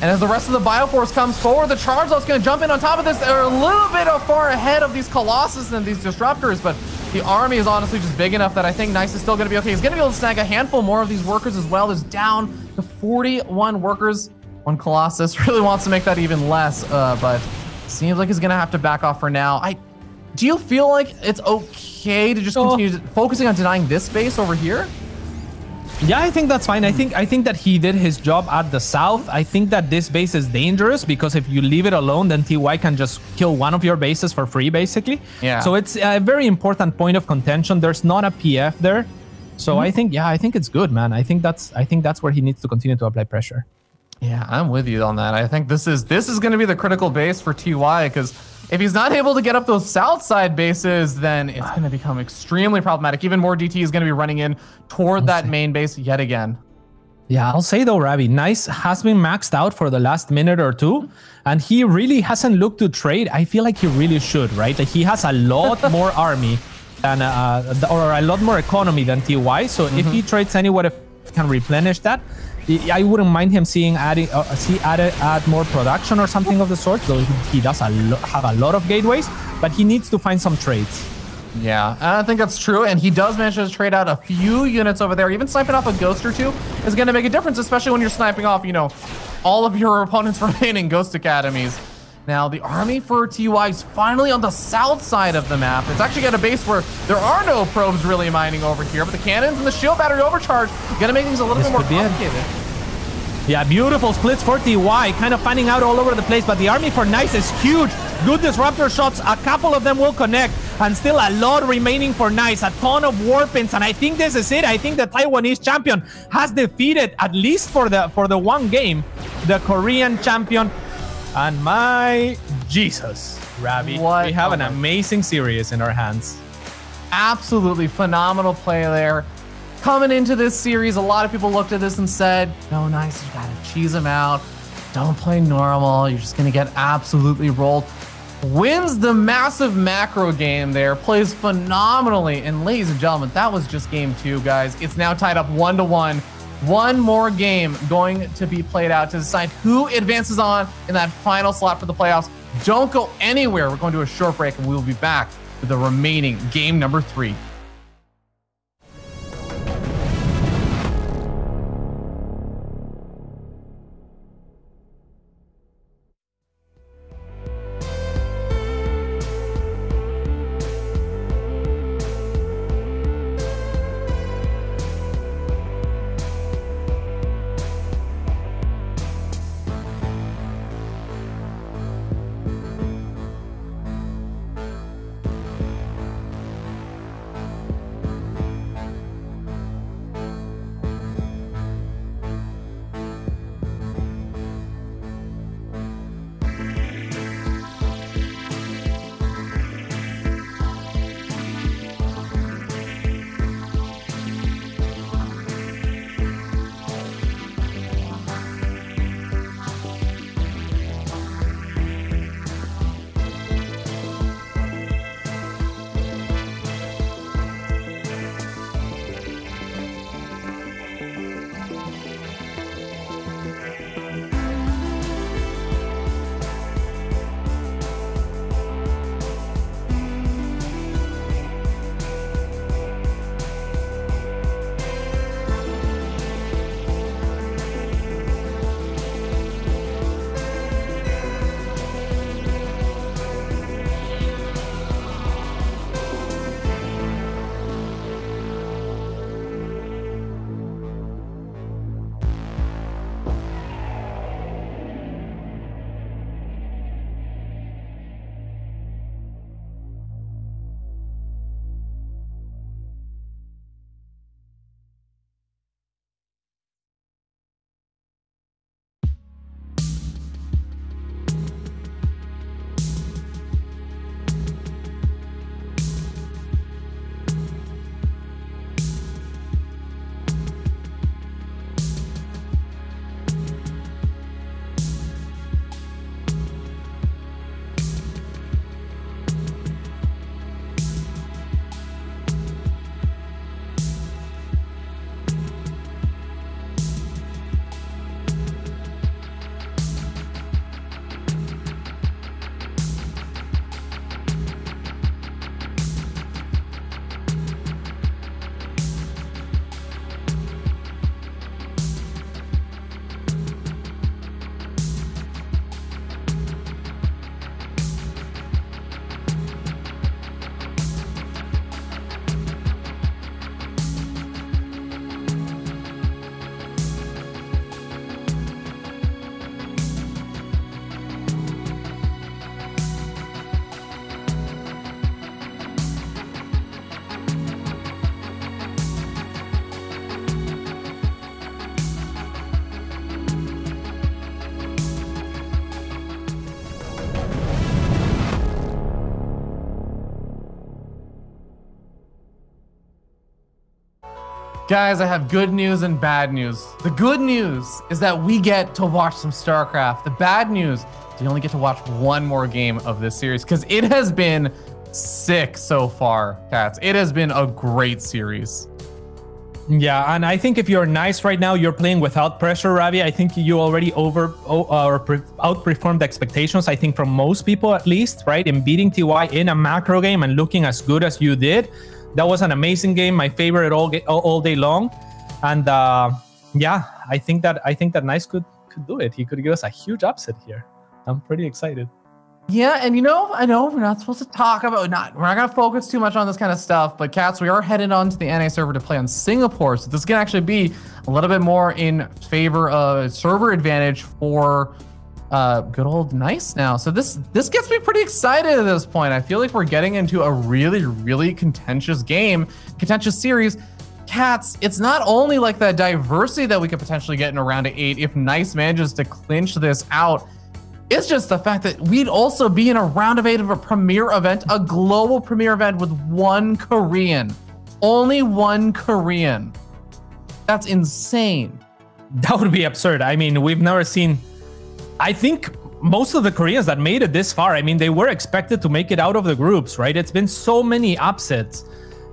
Speaker 2: And as the rest of the Bioforce comes forward, the Charizard's going to jump in on top of this. They're a little bit far ahead of these Colossus and these Disruptors, but the army is honestly just big enough that I think Nice is still going to be okay. He's going to be able to snag a handful more of these workers as well. Is down to 41 workers. One Colossus really wants to make that even less, but seems like he's going to have to back off for now. Do you feel like it's okay to just continue focusing on denying this space over here?
Speaker 1: Yeah, I think that's fine. I think that he did his job at the south. I think that this base is dangerous because if you leave it alone, then TY can just kill one of your bases for free, basically. Yeah. So it's a very important point of contention. There's not a PF there. So I think it's good, man. I think that's where he needs to continue to apply pressure.
Speaker 2: Yeah, I'm with you on that. I think this is going to be the critical base for TY because if he's not able to get up those south side bases, then it's going to become extremely problematic. Even more DT is going to be running in toward that main base yet again.
Speaker 1: Yeah, I'll say though, Ravi, Nice has been maxed out for the last minute or two, and he really hasn't looked to trade. I feel like he really should, right? Like he has a lot more army than or a lot more economy than TY. So if he trades anywhere, if he can replenish that, I wouldn't mind him add more production or something of the sort. So he does have a lot of gateways, but he needs to find some trades.
Speaker 2: Yeah, I think that's true. And he does manage to trade out a few units over there. Even sniping off a ghost or two is going to make a difference, especially when you're sniping off, all of your opponent's remaining ghost academies. Now, the army for TY is finally on the south side of the map. It's actually got a base where there are no probes really mining over here, but the cannons and the shield battery overcharge going to make things a little bit more complicated.
Speaker 1: Yeah, beautiful splits for TY, kind of fanning out all over the place, but the army for Nice is huge. Good disruptor shots, a couple of them will connect, and still a lot remaining for Nice. A ton of warpins, and I think this is it. I think the Taiwanese champion has defeated, at least for the one game, the Korean champion. And my Jesus, Ravi, we have an amazing series in our hands.
Speaker 2: Absolutely phenomenal play there. Coming into this series, a lot of people looked at this and said, no, Nice, you gotta cheese him out. Don't play normal. You're just gonna get absolutely rolled. Wins the massive macro game there, plays phenomenally. And ladies and gentlemen, that was just game 2, guys. It's now tied up 1-1. One more game going to be played out to decide who advances on in that final slot for the playoffs. Don't go anywhere. We're going to a short break and we will be back with the remaining game number 3. Guys, I have good news and bad news. The good news is that we get to watch some StarCraft. The bad news is you only get to watch one more game of this series because it has been sick so far, cats. It has been a great series.
Speaker 1: Yeah, and I think if you're nice right now, you're playing without pressure, Ravi. I think you already outperformed expectations, I think from most people at least, right? In beating TY in a macro game and looking as good as you did. That was an amazing game, my favorite all day long. And yeah, I think that Nice could do it. He could give us a huge upset here. I'm pretty excited.
Speaker 2: Yeah, and you know, I know we're not supposed to talk about we're not gonna focus too much on this kind of stuff, but cats, we are headed on to the NA server to play on Singapore, so this can actually be a little bit more in favor of server advantage for good old Nice now. So this gets me pretty excited at this point. I feel like we're getting into a really contentious series. Cats, it's not only like the diversity that we could potentially get in a round of 8 if Nice manages to clinch this out. It's just the fact that we'd also be in a round of 8 of a premier event, a global premier event with one Korean. Only one Korean. That's insane.
Speaker 1: That would be absurd. I mean, we've never seen... I think most of the Koreans that made it this far, I mean, they were expected to make it out of the groups, right? It's been so many upsets.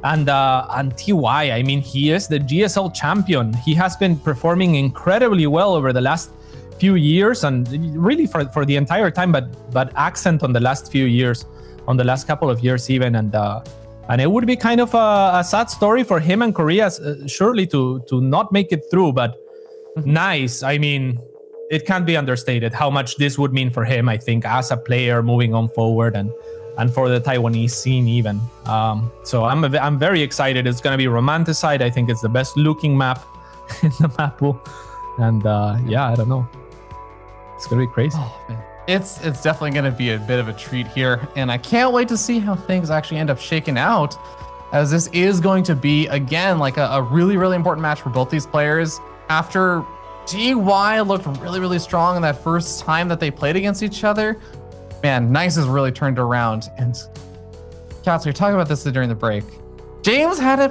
Speaker 1: And TY, I mean, he is the GSL champion. He has been performing incredibly well over the last few years and really for the entire time, but accent on the last few years, on the last couple of years even, and it would be kind of a sad story for him and Korea surely to not make it through. But Nice, I mean, it can't be understated how much this would mean for him, I think, as a player moving on forward and for the Taiwanese scene even. So I'm very excited. It's going to be romanticized. I think it's the best looking map in the map pool, and yeah, I don't know. It's gonna be crazy.
Speaker 2: Oh, man. It's definitely gonna be a bit of a treat here, and I can't wait to see how things actually end up shaking out, as this is going to be again like a really important match for both these players. After TY looked really strong in that first time that they played against each other, man, Nice has really turned around. And cats, we were talking about this during the break. James had a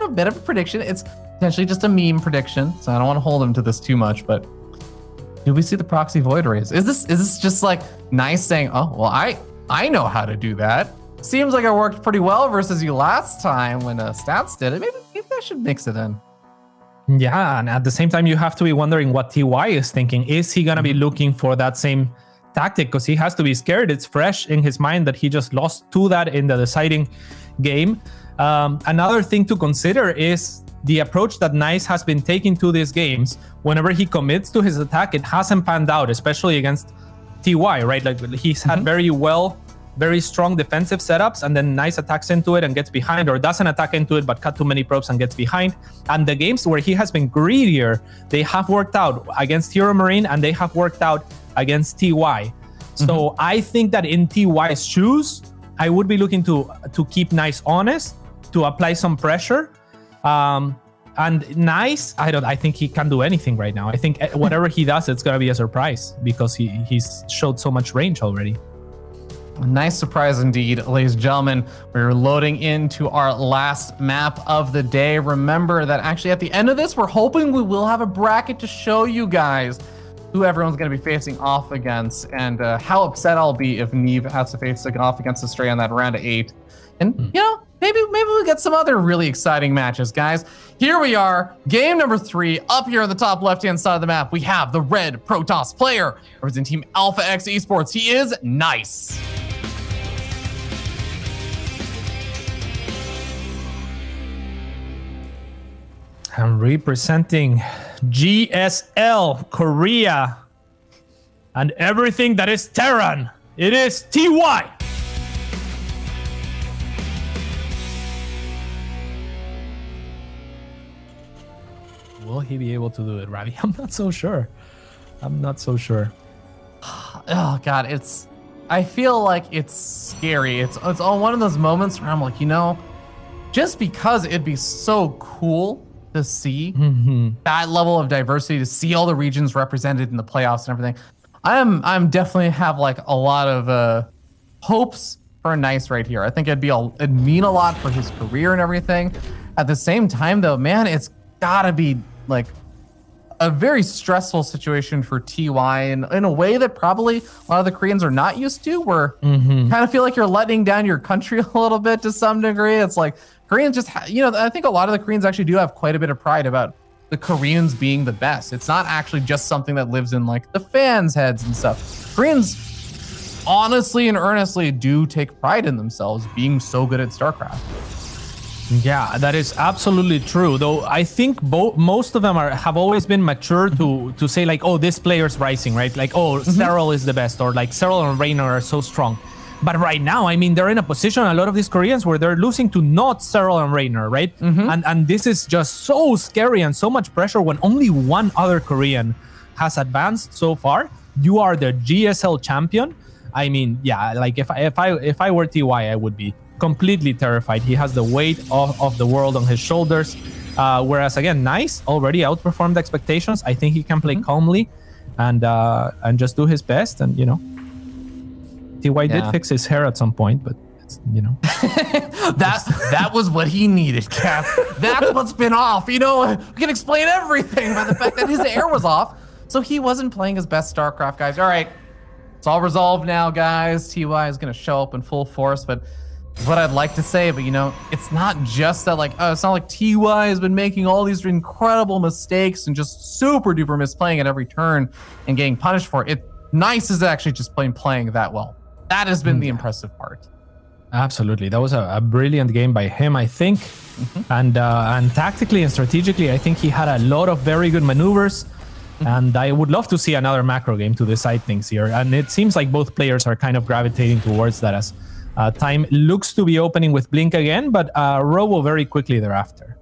Speaker 2: bit of a prediction. It's potentially just a meme prediction, so I don't want to hold him to this too much, but do we see the proxy void raise? Is this just like Nice saying, oh, well, I know how to do that. Seems like it worked pretty well versus you last time when Stats did it. Maybe I should mix it in.
Speaker 1: Yeah, and at the same time, you have to be wondering what TY is thinking. Is he gonna be looking for that same tactic? Because he has to be scared. It's fresh in his mind that he just lost to that in the deciding game. Another thing to consider is the approach that Nice has been taking to these games. Whenever he commits to his attack, it hasn't panned out, especially against TY, right? Like he's had very strong defensive setups, and then Nice attacks into it and gets behind, or doesn't attack into it but cut too many probes and gets behind. And the games where he has been greedier, they have worked out against Hero Marine and they have worked out against TY. So I think that in TY's shoes, I would be looking to keep Nice honest, to apply some pressure. And Nice, I think he can do anything right now. I think whatever he does, it's gonna be a surprise because he's showed so much range already.
Speaker 2: A nice surprise indeed, ladies and gentlemen. We're loading into our last map of the day. Remember that actually at the end of this, we're hoping we will have a bracket to show you guys who everyone's going to be facing off against, and how upset I'll be if Neve has to face off against Astray on that round of 8. And you know, maybe we'll get some other really exciting matches, guys. Here we are, game number 3. Up here on the top left-hand side of the map, we have the red Protoss player representing Team Alpha X Esports. He is Nice.
Speaker 1: I'm representing GSL Korea and everything that is Terran. It is TY. Will he be able to do it, Ravi? I'm not so sure.
Speaker 2: Oh God, I feel like it's scary. It's all one of those moments where I'm like, you know, just because it'd be so cool to see that level of diversity, to see all the regions represented in the playoffs and everything, I'm definitely have like a lot of hopes for Nice right here. I think it'd mean a lot for his career and everything. At the same time, though, man, it's gotta be like a very stressful situation for TY in a way that probably a lot of the Koreans are not used to, where you kind of feel like you're letting down your country a little bit to some degree. It's like Koreans just, I think a lot of the Koreans actually do have quite a bit of pride about the Koreans being the best. It's not actually just something that lives in like the fans' heads and stuff. Koreans honestly and earnestly do take pride in themselves being so good at StarCraft.
Speaker 1: Yeah, that is absolutely true. Though I think most of them have always been mature to say like, oh, this player's rising, right? Like, oh, Serral is the best, or like Serral and Reynor are so strong. But right now, I mean, they're in a position, a lot of these Koreans, where they're losing to not Serral and Reynor, right? And this is just so scary and so much pressure when only one other Korean has advanced so far. You are the GSL champion. I mean, yeah, like if I were TY, I would be completely terrified. He has the weight of the world on his shoulders. Whereas again, Nice already outperformed expectations. I think he can play calmly and just do his best. And TY did fix his hair at some point, but it's,
Speaker 2: that was what he needed, Cap. That's what's been off. We can explain everything by the fact that his hair was off, so he wasn't playing his best StarCraft, guys. All right, it's all resolved now, guys. TY is gonna show up in full force, but it's what I'd like to say, but it's not just that, like, it's not like TY has been making all these incredible mistakes and just super duper misplaying at every turn and getting punished for it. Nice is actually just playing that well. That has been the impressive part.
Speaker 1: Absolutely, that was a brilliant game by him, I think. And tactically and strategically, I think he had a lot of very good maneuvers. And I would love to see another macro game to decide things here. And it seems like both players are kind of gravitating towards that as time looks to be opening with Blink again, but Robo very quickly thereafter.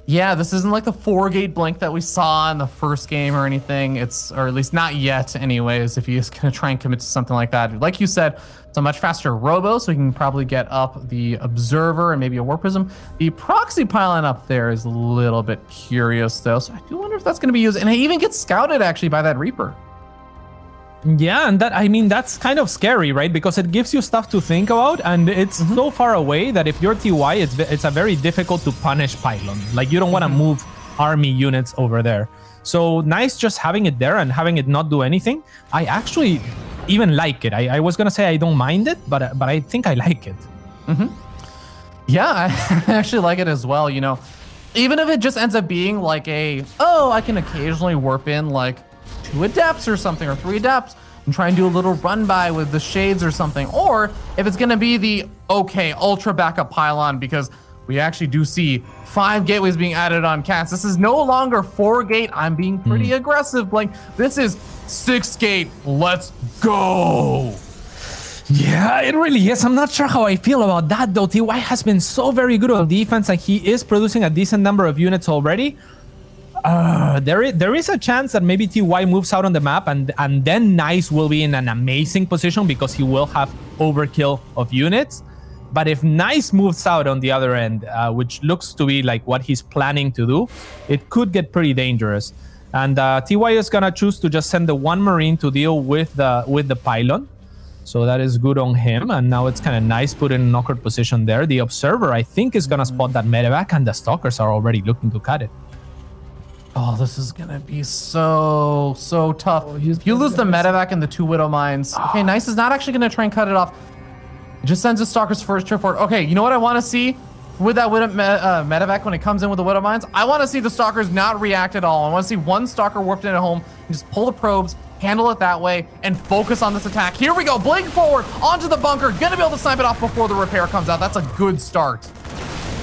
Speaker 2: Yeah, this isn't like the 4-gate Blink that we saw in the first game or anything. Or at least not yet anyways, if he's going to try and commit to something like that. Like you said, it's a much faster Robo, so he can probably get up the Observer and maybe a War Prism. The Proxy Pylon up there is a little bit curious though, so I do wonder if that's going to be used. And it even gets scouted actually by that Reaper.
Speaker 1: Yeah, and that's kind of scary, right? Because it gives you stuff to think about, and it's so far away that if you're TY, it's a very difficult to punish pylon. Like, you don't want to move army units over there. So Nice just having it there and having it not do anything. I actually even like it. I was gonna say I don't mind it, but I think I like it.
Speaker 2: Yeah, I actually like it as well. Even if it just ends up being like I can occasionally warp in like 2 adepts or something, or 3 adepts, and try and do a little run by with the shades or something. Or if it's gonna be the ultra backup pylon, because we actually do see 5 gateways being added on Cats. This is no longer 4-gate. I'm being pretty aggressive, Blink. This is 6-gate. Let's go.
Speaker 1: Yeah, it really is. I'm not sure how I feel about that though. TY has been so very good on defense, and he is producing a decent number of units already. There is a chance that maybe TY moves out on the map, and then Nice will be in an amazing position because he will have overkill of units. But if Nice moves out on the other end, which looks to be like what he's planning to do, it could get pretty dangerous. And TY is gonna choose to just send the 1 Marine to deal with the pylon. So that is good on him. And now it's kind of Nice put in an awkward position there. The Observer, I think, is gonna spot that medevac, and the Stalkers are already looking to cut it.
Speaker 2: Oh, this is gonna be so tough. If you lose the medevac and the 2 Widow Mines, okay, Nice is not actually gonna try and cut it off. It just sends the Stalkers first trip forward. Okay, you know what I want to see with that medevac when it comes in with the Widow Mines? I want to see the Stalkers not react at all. I want to see 1 Stalker warped in at home and just pull the probes, handle it that way, and focus on this attack. Here we go, Blink forward onto the bunker. Gonna be able to snipe it off before the repair comes out. That's a good start.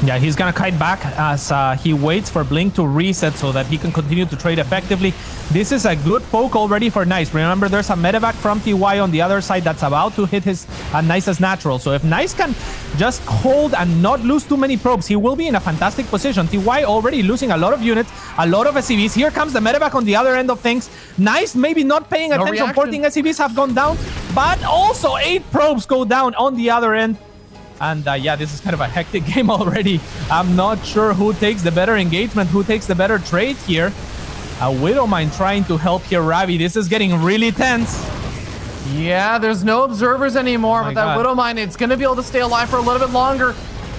Speaker 1: Yeah, he's gonna kite back as he waits for Blink to reset so that he can continue to trade effectively. This is a good poke already for Nice. Remember, there's a medevac from TY on the other side that's about to hit his Nice's natural. So if Nice can just hold and not lose too many probes, he will be in a fantastic position. TY already losing a lot of units, a lot of SCVs. Here comes the medevac on the other end of things. Nice maybe not paying attention. 14 SCVs have gone down, but also 8 probes go down on the other end. And yeah, this is kind of a hectic game already. I'm not sure who takes the better engagement, who takes the better trade here. A Widowmine trying to help here, Ravi. This is getting really tense.
Speaker 2: Yeah, there's no observers anymore, but that Widowmine, it's going to be able to stay alive for a little bit longer.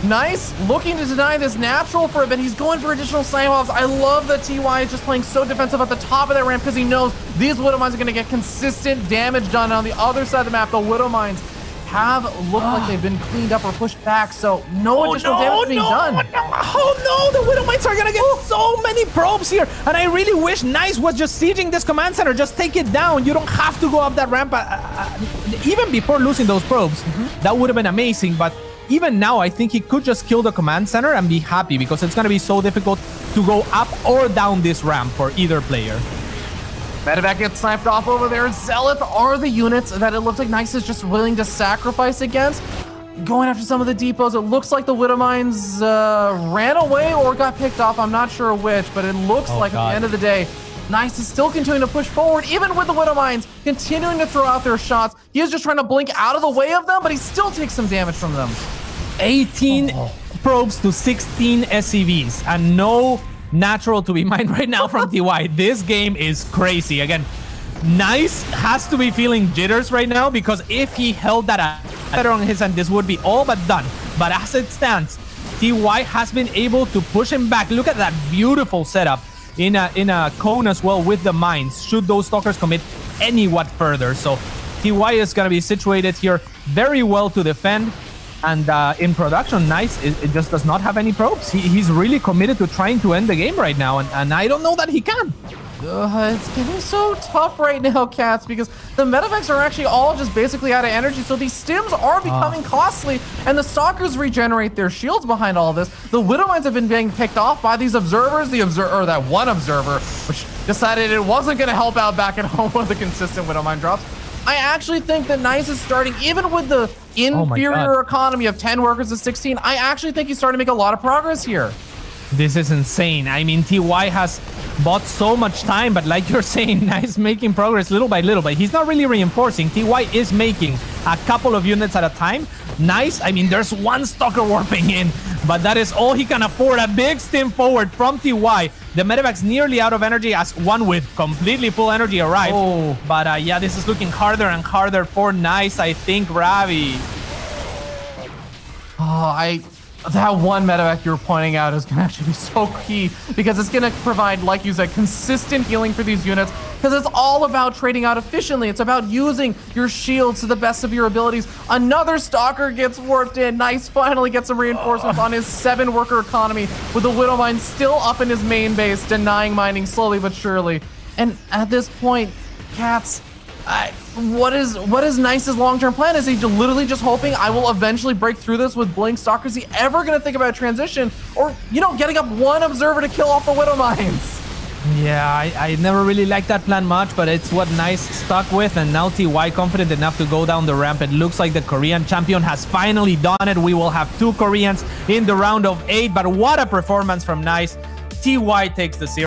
Speaker 2: Nice, looking to deny this natural for a bit. He's going for additional slam-offs. I love that TY is just playing so defensive at the top of that ramp because he knows these Widow Mines are going to get consistent damage done on the other side of the map. The Widow Mines have looked like they've been cleaned up or pushed back, so no additional damage being done.
Speaker 1: Oh no, the Widow Mines are gonna get so many probes here, and I really wish Nice was just sieging this command center. Just take it down. You don't have to go up that ramp. Even before losing those probes, that would have been amazing, but even now, I think he could just kill the command center and be happy because it's gonna be so difficult to go up or down this ramp for either player.
Speaker 2: Medevac gets sniped off over there. Zealot are the units that it looks like Nice is just willing to sacrifice against. Going after some of the depots. It looks like the Widow Mines ran away or got picked off. I'm not sure which, but it looks like at the end of the day, Nice is still continuing to push forward, even with the Widow Mines continuing to throw out their shots. He is just trying to blink out of the way of them, but he still takes some damage from them.
Speaker 1: 18 probes to 16 SCVs, and no natural to be mined right now from TY. This game is crazy. Again, Nice has to be feeling jitters right now because if he held that on his end, this would be all but done. But as it stands, TY has been able to push him back. Look at that beautiful setup in a cone as well with the mines, should those stalkers commit any what further. So TY is going to be situated here very well to defend. And in production, Nice, it just does not have any probes. He's really committed to trying to end the game right now, and I don't know that he can.
Speaker 2: It's getting so tough right now, Cats, because the medevacs are actually all just basically out of energy, so these stims are becoming costly, and the stalkers regenerate their shields behind all this. The Widow Mines have been being picked off by these observers. That one observer, which decided it wasn't going to help out back at home with the consistent Widow Mine drops. I actually think that Nice is starting, even with the inferior economy of 10 workers to 16, I actually think he's starting to make a lot of progress here.
Speaker 1: This is insane. I mean, TY has bought so much time, but like you're saying, Nice making progress little by little, but he's not really reinforcing. TY is making a couple of units at a time. Nice, I mean, there's one stalker warping in, but that is all he can afford. A big stim forward from TY. The medevac's nearly out of energy as one with completely full energy arrived. But yeah, this is looking harder and harder for Nice, I think, Ravi.
Speaker 2: That one medevac you were pointing out is going to actually be so key because it's going to provide, like you said, consistent healing for these units because it's all about trading out efficiently. It's about using your shields to the best of your abilities. Another stalker gets warped in. Nice finally gets some reinforcements on his 7-worker economy with the Widow Mine still up in his main base, denying mining slowly but surely. And at this point, Cats, what is Nice's long-term plan? Is he literally just hoping I will eventually break through this with Blink Stalker? Is he ever going to think about a transition? Or, you know, getting up one observer to kill off the Widow Mines?
Speaker 1: Yeah, I never really liked that plan much, but it's what Nice stuck with, and now TY confident enough to go down the ramp. It looks like the Korean champion has finally done it. We will have 2 Koreans in the round of 8, but what a performance from Nice. TY takes the series.